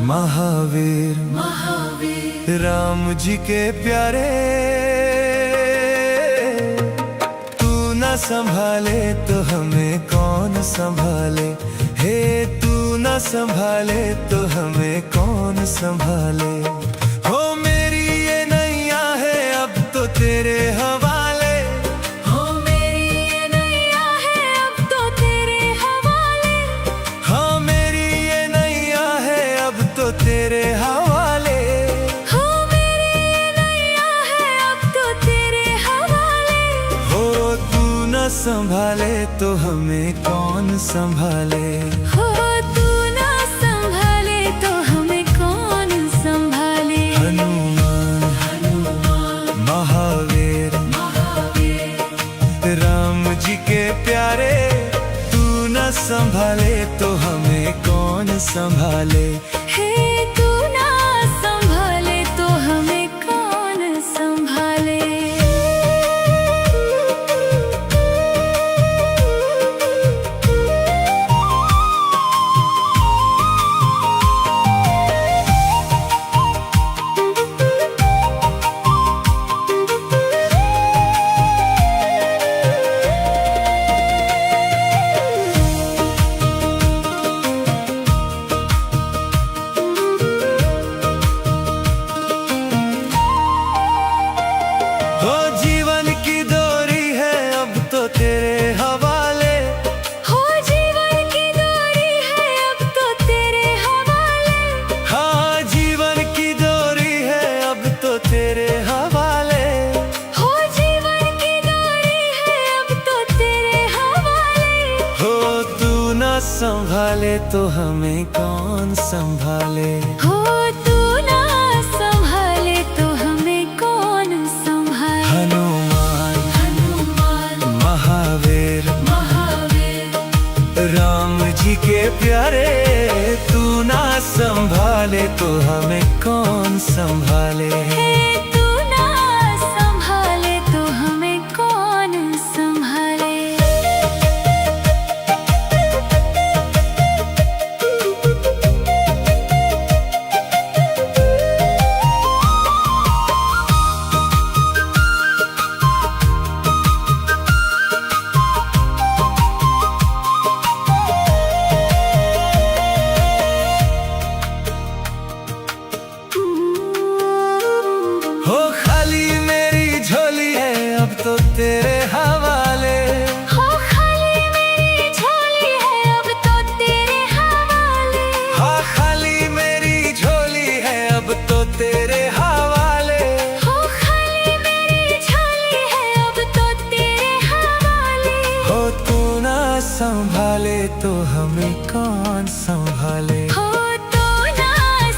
महावीर राम जी के प्यारे, तू न संभाले तो हमें कौन संभाले। हे तू न संभाले तो हमें कौन संभाले। हो मेरी ये नैया है अब तो तेरे हवाले। हो मेरी ये नैया है अब तो तेरे हवाले। हाँ मेरी ये नैया है अब तो तेरे हवाले। हो मेरी ये नैया है अब तो तेरे हवाले। हो तू न संभाले तो हमें कौन संभाले। हो तू ना संभाले तो हमें कौन संभाले। हनुमान महावीर राम जी के प्यारे, तू न संभाले तो हमें कौन संभाले। हे तू ना संभाले तो हमें कौन संभाले। हो जीवन की डोरी है अब तो तेरे हवाले। हो जीवन की डोरी है अब तो तेरे हवाले। हाँ जीवन की डोरी है अब तो तेरे हवाले। हो जीवन की डोरी है अब तो तेरे हवाले। हो तू न संभाले तो हमें कौन संभाले। हो तू ना संभाले तो हमें कौन संभाले। हनुमान महावीर महावीर राम जी के प्यारे, तू ना संभाले तो हमें कौन संभाले। हे तू ना संभाले तो हमें कौन संभाले। हो खाली मेरी झोली है अब तो तेरे हवाले। हो खाली मेरी झोली है अब तो तेरे हवाले। हाँ खाली मेरी झोली है अब तो तेरे हवाले। हो खाली मेरी झोली है अब तो तेरे हवाले। हो तू ना संभाले तो हमें कौन संभाले। हो तू ना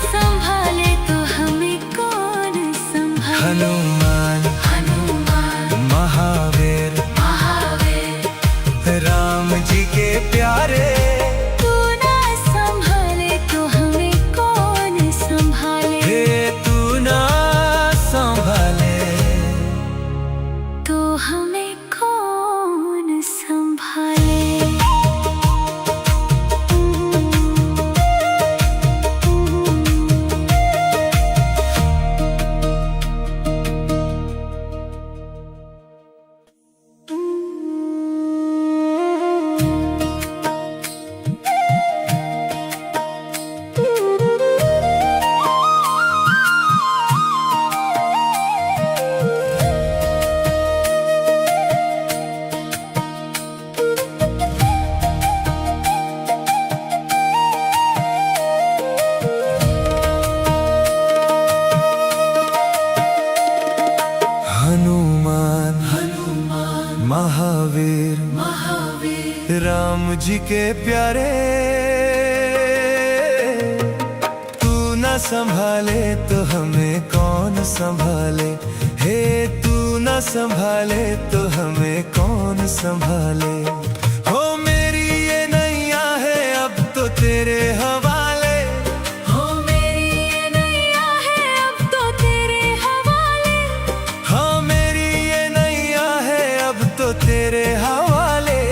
संभाले तो हमें कौन संभाले। हनुमान महावीर राम जी के प्यारे, तू ना संभाले तो हमें कौन संभाले। हे तू ना संभाले तो हमें कौन संभाले। हनुमान महावीर राम जी के प्यारे, तू न संभाले तो हमें कौन संभाले। हे तू न संभाले तो हमें कौन संभाले। हो मेरी ये नैया है अब तो तेरे हवाले। हो मेरी ये नैया है अब तो तेरे हवाले। हाँ मेरी ये नैया है अब तो तेरे हवाले।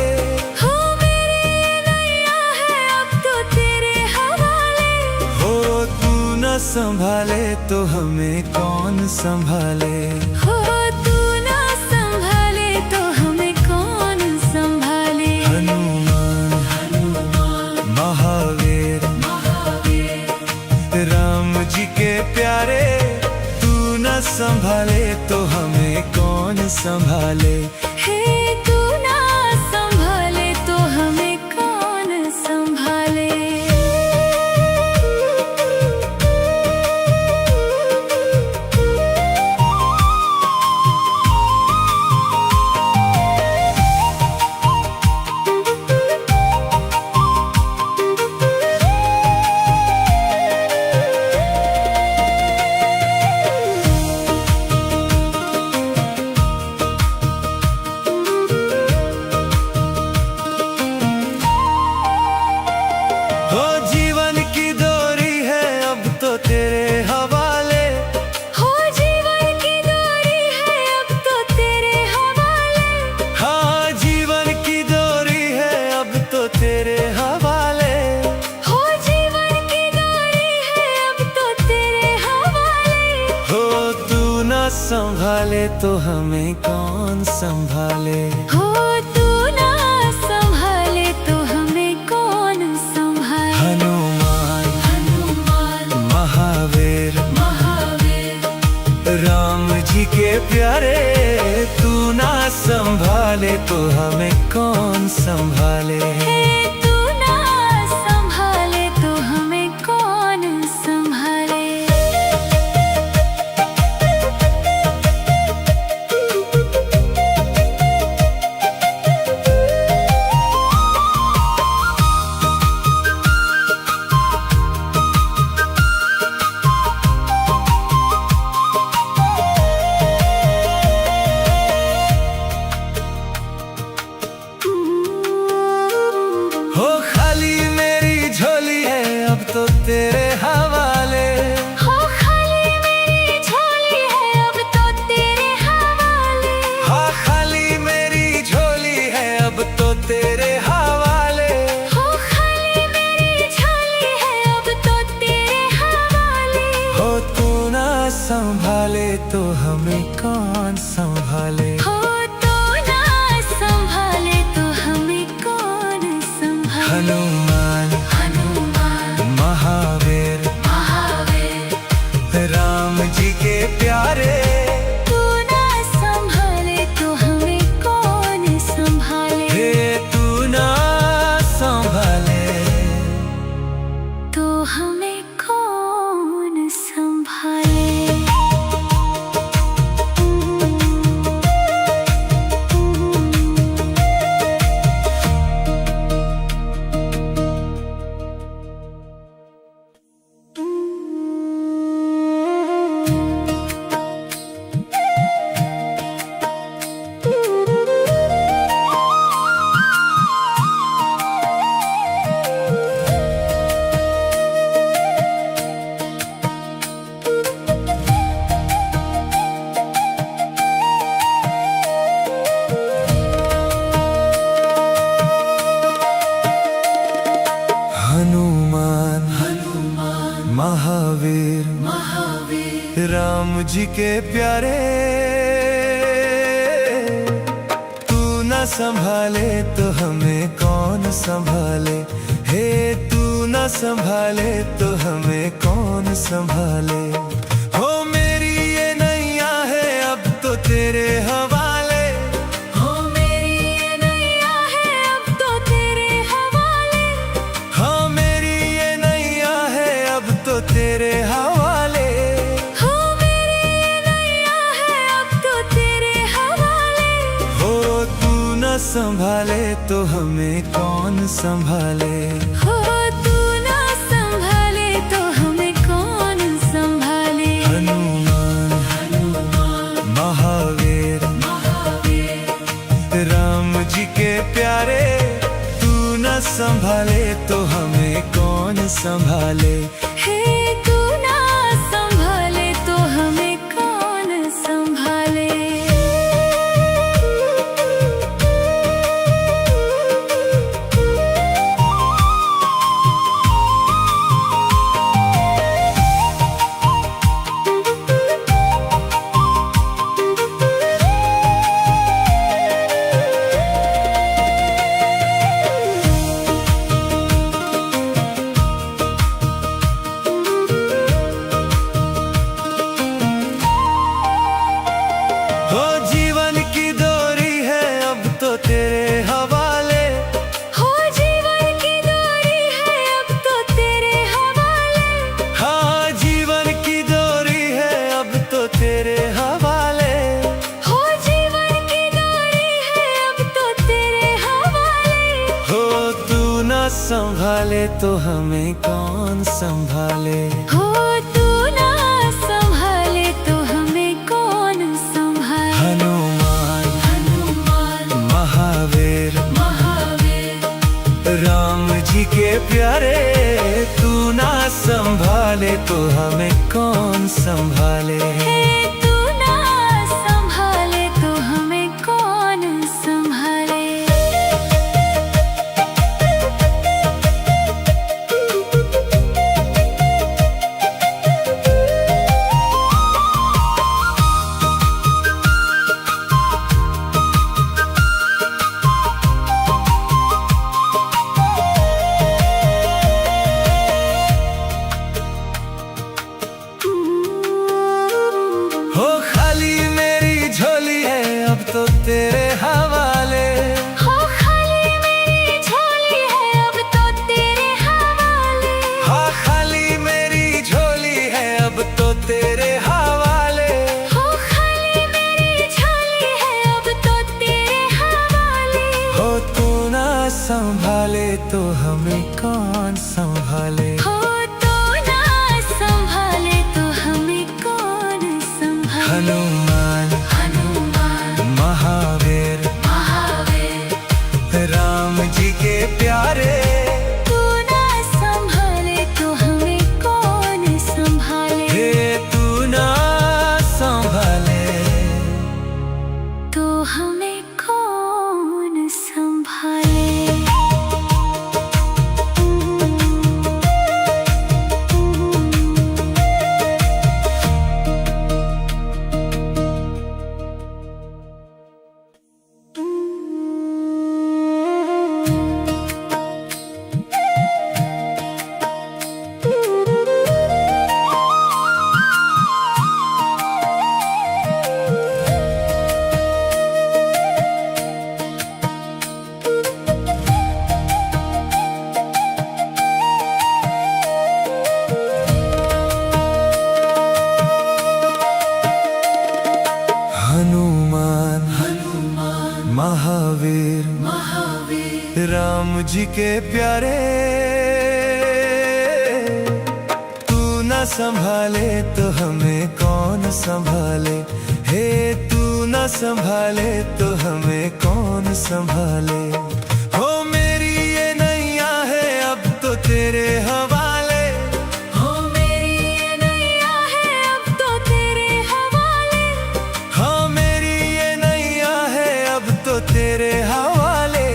हो मेरी ये नैया है अब तो तेरे हवाले। हो तू संभाले तो हमें कौन संभाले। हो तू ना संभाले तो हमें कौन संभाले। हनुमान महावीर राम जी के प्यारे, तू न संभाले तो हमें कौन संभाले। हे तू ना संभाले तो हमें कौन संभाले। हो जीवन की डोरी है अब तो तेरे हवाले। हो जीवन की डोरी है अब तो तेरे हवाले। हाँ जीवन की डोरी है अब तो तेरे हवाले। हो जीवन की डोरी है अब तो तेरे हवाले। हो तू न संभाले तो हमें कौन संभाले। हो तू ना संभाले तो हमें कौन संभाले। हनुमान महावीर राम जी के प्यारे, तू ना संभाले तो हमें कौन संभाले। हे तू ना संभाले तो हमें कौन संभाले। हो खाली मेरी झोली है अब तो तेरे हवाले। हो खाली मेरी झोली है अब तो तेरे हवाले। हाँ खाली मेरी झोली है अब तो तेरे हवाले। हो खाली मेरी झोली है अब तो तेरे हवाले। हो तू ना संभाले तो हमें कौन संभाले। हो तू ना संभाले तो हमें कौन संभाले। हनुमान महावीर राम जी के प्यारे, तू ना संभाले तो हमें कौन संभाले। हे तू ना संभाले तो हमें कौन संभाले। हनुमान महावीर राम जी के प्यारे, तू न संभाले तो हमें कौन संभाले। हे तू न संभाले तो हमें कौन संभाले। हो मेरी ये नैया है अब तो तेरे हवाले। हो मेरी ये नैया है अब तो तेरे हवाले। हाँ मेरी ये नैया है अब तो तेरे हवाले। हो मेरी ये नैया है अब तो तेरे हवाले। हो तू न संभाले तो हमें कौन संभाले। हो तू ना संभाले तो हमें कौन संभाले। हनुमान महावीर राम जी के प्यारे, तू न संभाले तो हमें कौन संभाले। हे तू ना संभाले तो हमें कौन संभाले। तो हमें कौन संभाले। हो तू ना संभाले तो हमें कौन संभाले। हनुमान हनुमान महावीर महावीर राम जी के प्यारे, तू ना संभाले तो हमें कौन संभाले। हे तू ना संभाले तो हमें कौन संभाले। हो खाली मेरी झोली है अब तो तेरे हवाले। हो खाली मेरी झोली है अब तो तेरे हवाले। हाँ खाली मेरी झोली है अब तो तेरे हवाले। हो खाली मेरी झोली है अब तो तेरे हवाले। हो तू ना संभाले तो हमें कौन संभाले। हो तो ना संभाले तो हमें कौन संभाले। हनुमान हनुमान महावीर महावीर राम जी के प्यारे, तू ना संभाले तो हमें कौन संभाले। हे तू ना संभाले तो हमें कौन संभाले। हनुमान महावीर महावीर राम जी के प्यारे, तू न संभाले तो हमें कौन संभाले। हे तू न संभाले तो हमें कौन संभाले। हो मेरी ये नैया है अब तो तेरे हवाले। हो मेरी ये नैया है अब तो तेरे हवाले। हाँ मेरी ये नैया है अब तो तेरे हवाले।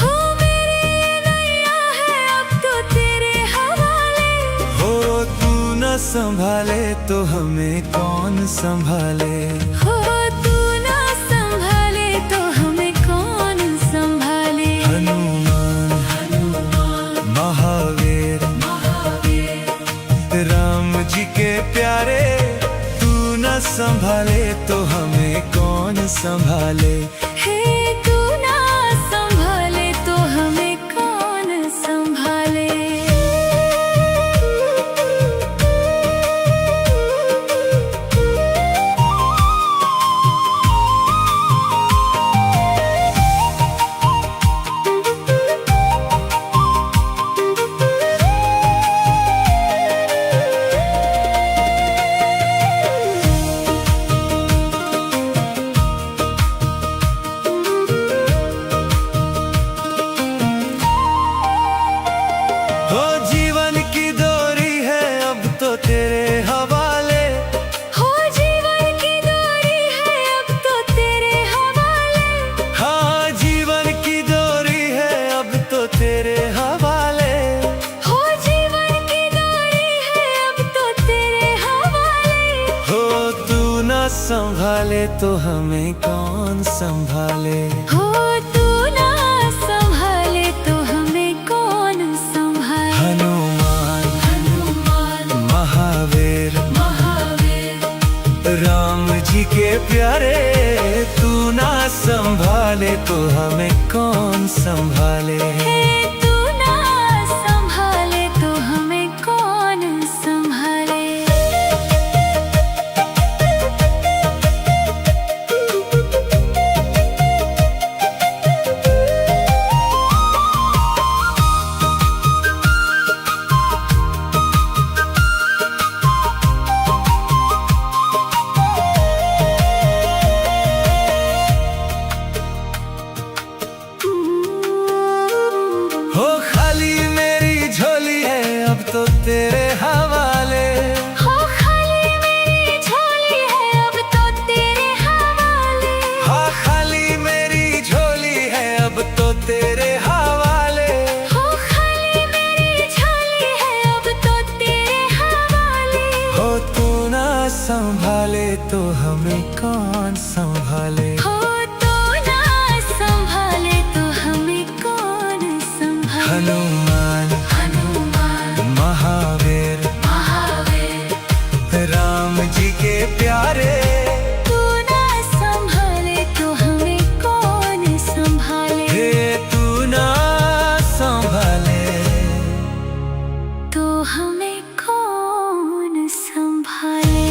हो मेरी ये नैया है अब तो तेरे हवाले। हो तू न संभाले तो हमें कौन संभाले। हो तू ना संभाले तो हमें कौन संभाले। हनुमान महावीर राम जी के प्यारे, तू न संभाले तो हमें कौन संभाले। हे तू ना संभाले तो हमें कौन संभाले। हो जीवन की डोरी है अब तो तेरे हवाले। हो जीवन की डोरी है अब तो तेरे हवाले। हाँ जीवन की डोरी है अब तो तेरे हवाले। हो जीवन की डोरी है अब तो तेरे हवाले। हो तू न संभाले तो हमें कौन संभाले। हो तू ना संभाले तो हमें कौन संभाले। हनुमान महावीर राम जी के प्यारे, तू ना संभाले तो हमें कौन संभाले। हे तू ना संभाले तो हमें कौन संभाले। संभाले तो हमें कौन संभाले। हो तू ना संभाले तो हमें कौन संभाले। हनुमान हनुमान महावीर महावीर राम जी के प्यारे, तू ना संभाले तो हमें कौन संभाले। हे तू ना संभाले तो हमें कौन संभाले।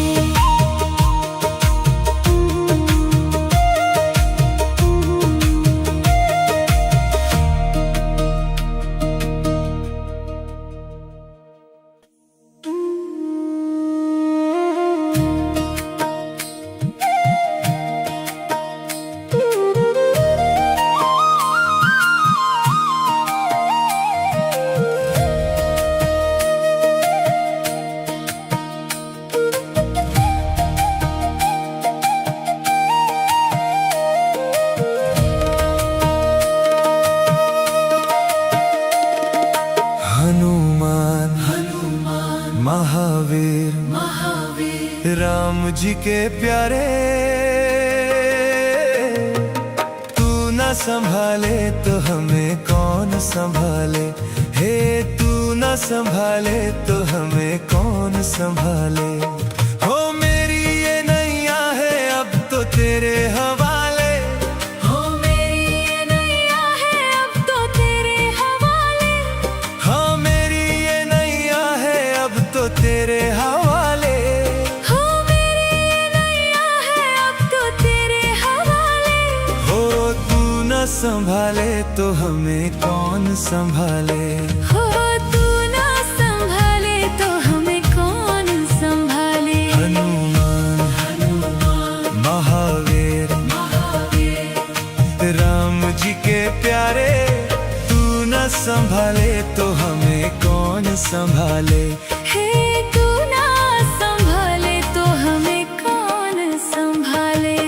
हनुमान हनुमान महावीर महावीर राम जी के प्यारे, तू न संभाले तो हमें कौन संभाले। हे तू न संभाले तो हमें कौन संभाले। हो मेरी ये नैया है अब तो तेरे हवाले। हो मेरी ये नैया है अब तो तेरे हवाले। हाँ मेरी ये नैया है अब तो तेरे हवाले। हो मेरी ये नैया है अब तो तेरे हवाले। हो तू न संभाले तो हमें कौन संभाले। हो तू ना संभाले तो हमें कौन संभाले। हनुमान हनुमान महावीर महावीर राम जी के प्यारे, तू न संभाले तो हमें कौन संभाले। हे तू ना संभाले तो हमें कौन संभाले।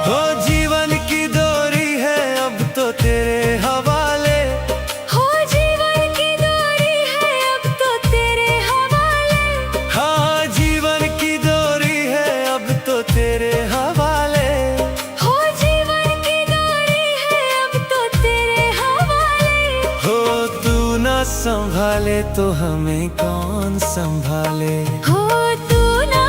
हो जीवन की डोरी है अब तो तेरे हवाले। हो जीवन की डोरी है अब तो तेरे हवाले। हाँ जीवन की डोरी है अब तो तेरे हवाले। हो जीवन की डोरी है अब तो तेरे हवाले। हो तू न संभाले तो हमें कौन संभाले। हो तू ना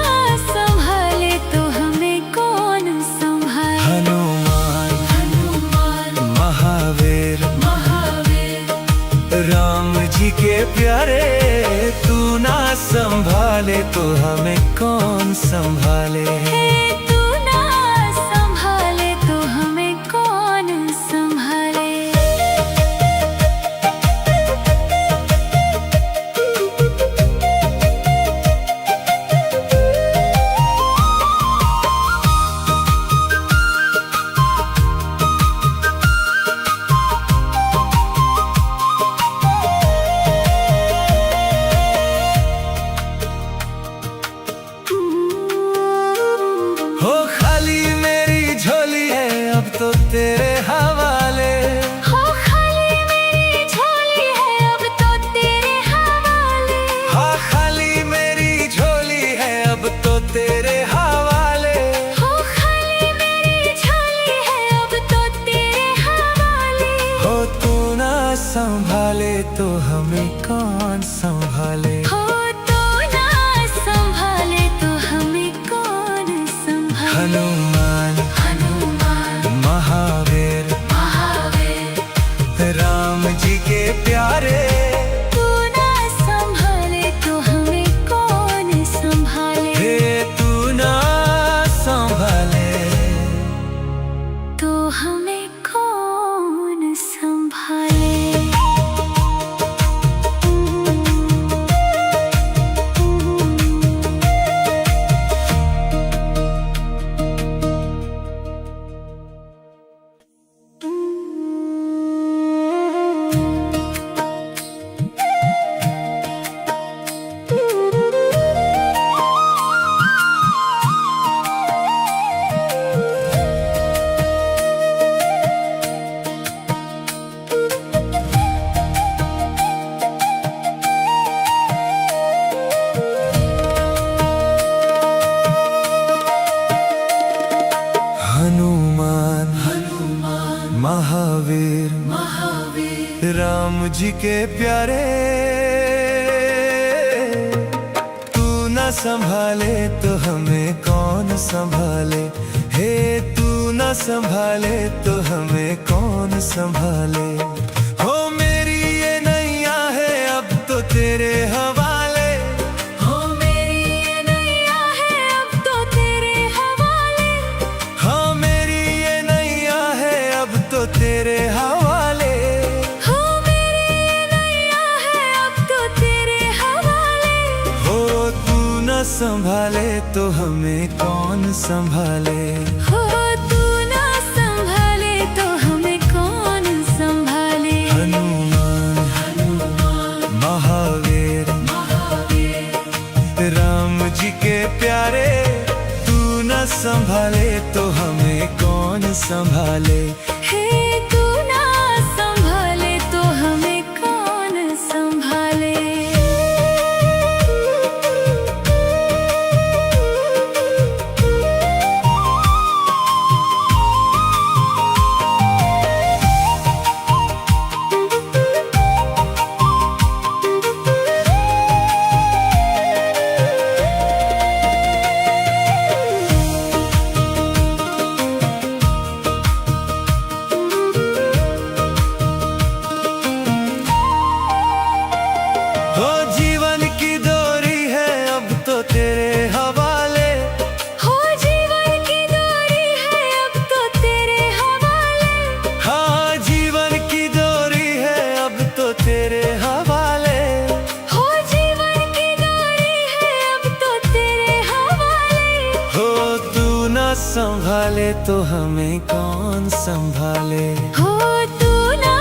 संभाले तो हमें कौन संभाले। हनुमान हनुमान महावीर महावीर राम जी के प्यारे, तू ना संभाले तो हमें कौन संभाले। हे तू ना संभाले तो हमें कौन संभाले। हो खाली मेरी झोली है अब तो तेरे हवाले। हो खाली मेरी झोली है अब तो तेरे हवाले। हाँ खाली मेरी झोली है अब तो तेरे हवाले। हो खाली मेरी झोली है अब तो तेरे हवाले। हो तू ना संभाले तो हमें कौन संभाले। हो तू ना संभाले तो हमें कौन संभाले। हनुमान हनुमान महावीर राम जी के प्यारे, तू न संभाले तो हमें कौन संभाले। हे तू न संभाले तो हमें कौन संभाले। हो मेरी ये नैया है अब तो तेरे हवाले। हो मेरी ये नैया है अब तो तेरे हवाले। हाँ मेरी ये नैया है अब तो तेरे हवाले। हो मेरी ये नैया है अब तो तेरे हवाले। हो तू न संभाले तो हमें कौन संभाले। हो तू ना संभाले तो हमें कौन संभाले। हनुमान महावीर राम जी के प्यारे, तू न संभाले तो हमें कौन संभाले। हे तू ना संभाले तो हमें कौन संभाले। हो जीवन की डोरी है अब तो तेरे हवाले। हो जीवन की डोरी है अब तो तेरे हवाले। हाँ जीवन की डोरी है अब तो तेरे हवाले। हो जीवन की डोरी है अब तो तेरे हवाले। हो तू न संभाले तो हमें कौन संभाले। हो तू ना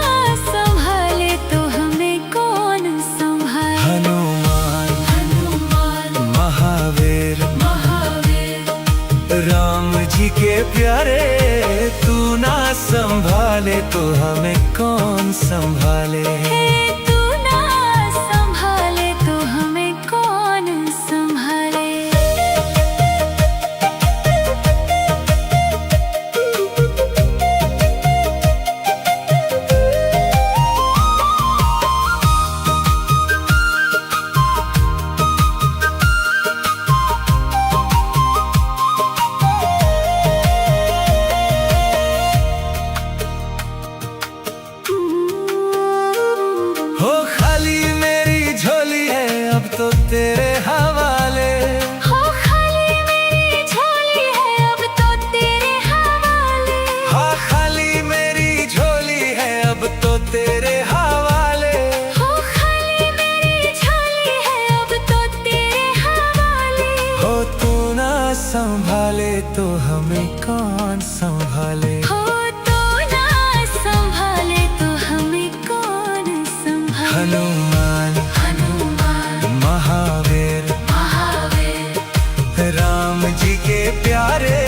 संभाले तो हमें कौन संभाले। हनुमान महावीर राम जी के प्यारे, तू ना संभाले तो हमें कौन संभाले। हे तू ना संभाले तो हमें कौन संभाले। हो खाली मेरी झोली है अब तो तेरे हवाले। हो खाली मेरी झोली है अब तो तेरे हवाले। हाँ खाली मेरी झोली है अब तो तेरे हवाले। हो खाली मेरी झोली है अब तो तेरे हवाले। हो तू ना संभाले तो हमें कौन संभाले। हो तू ना संभाले तो हमें कौन संभाले। हनुमान महावीर राम जी के प्यारे,